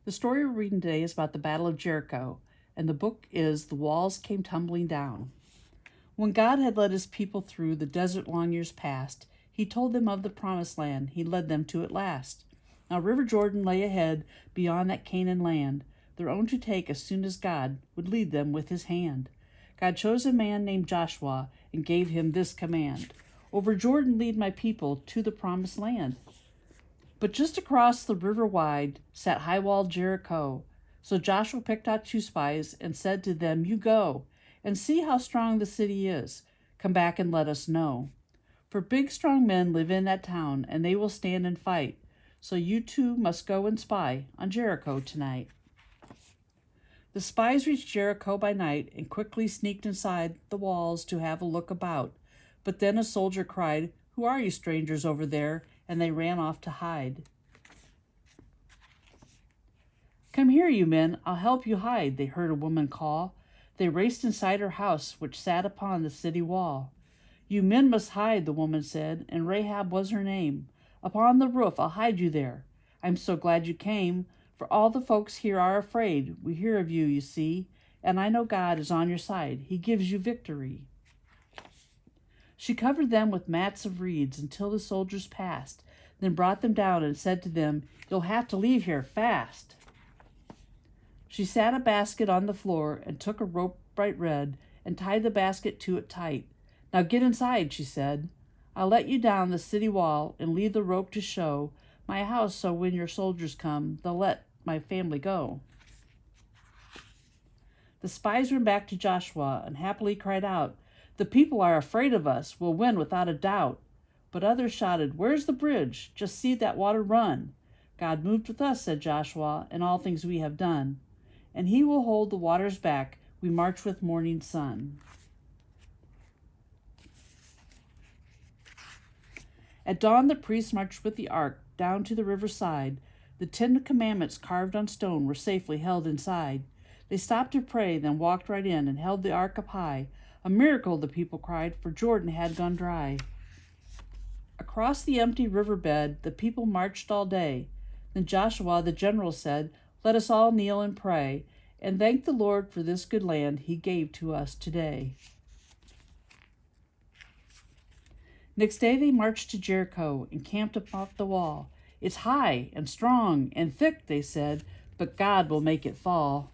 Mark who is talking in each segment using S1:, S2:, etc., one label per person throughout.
S1: The story we're reading today is about the Battle of Jericho, and the book is The Walls Came Tumbling Down. When God had led his people through the desert long years past, he told them of the promised land he led them to at last. Now River Jordan lay ahead beyond that Canaan land, their own to take as soon as God would lead them with his hand. God chose a man named Joshua and gave him this command: over Jordan lead my people to the promised land. But just across the river wide sat high-walled Jericho. So Joshua picked out 2 spies and said to them, "You go and see how strong the city is. Come back and let us know. For big, strong men live in that town, and they will stand and fight. So you 2 must go and spy on Jericho tonight." The spies reached Jericho by night and quickly sneaked inside the walls to have a look about. But then a soldier cried, "Who are you strangers over there?" And they ran off to hide. "Come here, you men, I'll help you hide," they heard a woman call. They raced inside her house, which sat upon the city wall. "You men must hide," the woman said, and Rahab was her name. "Upon the roof I'll hide you there. I'm so glad you came, for all the folks here are afraid. We hear of you, you see, and I know God is on your side. He gives you victory." She covered them with mats of reeds until the soldiers passed, then brought them down and said to them, "You'll have to leave here fast." She sat a basket on the floor and took a rope bright red and tied the basket to it tight. "Now get inside," she said. "I'll let you down the city wall and leave the rope to show my house, so when your soldiers come, they'll let my family go." The spies ran back to Joshua and happily cried out, "The people are afraid of us. We'll win without a doubt." But others shouted, "Where's the bridge? Just see that water run." "God moved with us," said Joshua, "in all things we have done. And he will hold the waters back. We march with morning sun." At dawn the priests marched with the ark down to the riverside. The 10 Commandments carved on stone were safely held inside. They stopped to pray, then walked right in and held the ark up high. A miracle, the people cried, for Jordan had gone dry. Across the empty riverbed the people marched all day. Then Joshua the general said, "Let us all kneel and pray, and thank the Lord for this good land he gave to us today." Next day they marched to Jericho and camped about the wall. "It's high and strong and thick," they said, "but God will make it fall."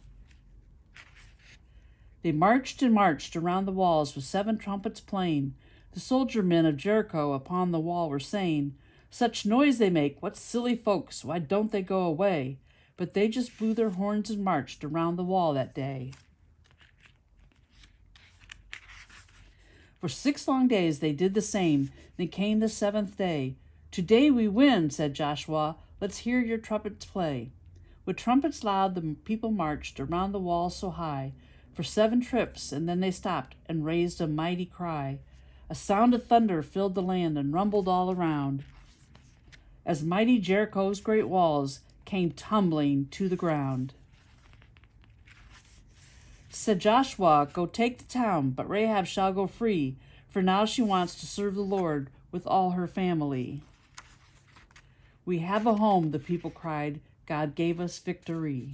S1: They marched and marched around the walls with 7 trumpets playing. The soldier men of Jericho upon the wall were saying, "Such noise they make, what silly folks, why don't they go away?" But they just blew their horns and marched around the wall that day. For 6 long days they did the same. Then came the 7th day. "Today we win," said Joshua. "Let's hear your trumpets play." With trumpets loud the people marched around the wall so high for 7 trips, and then they stopped and raised a mighty cry. A sound of thunder filled the land and rumbled all around, as mighty Jericho's great walls came tumbling to the ground. Said Joshua, "Go take the town, but Rahab shall go free, for now she wants to serve the Lord with all her family." "We have a home," the people cried. "God gave us victory."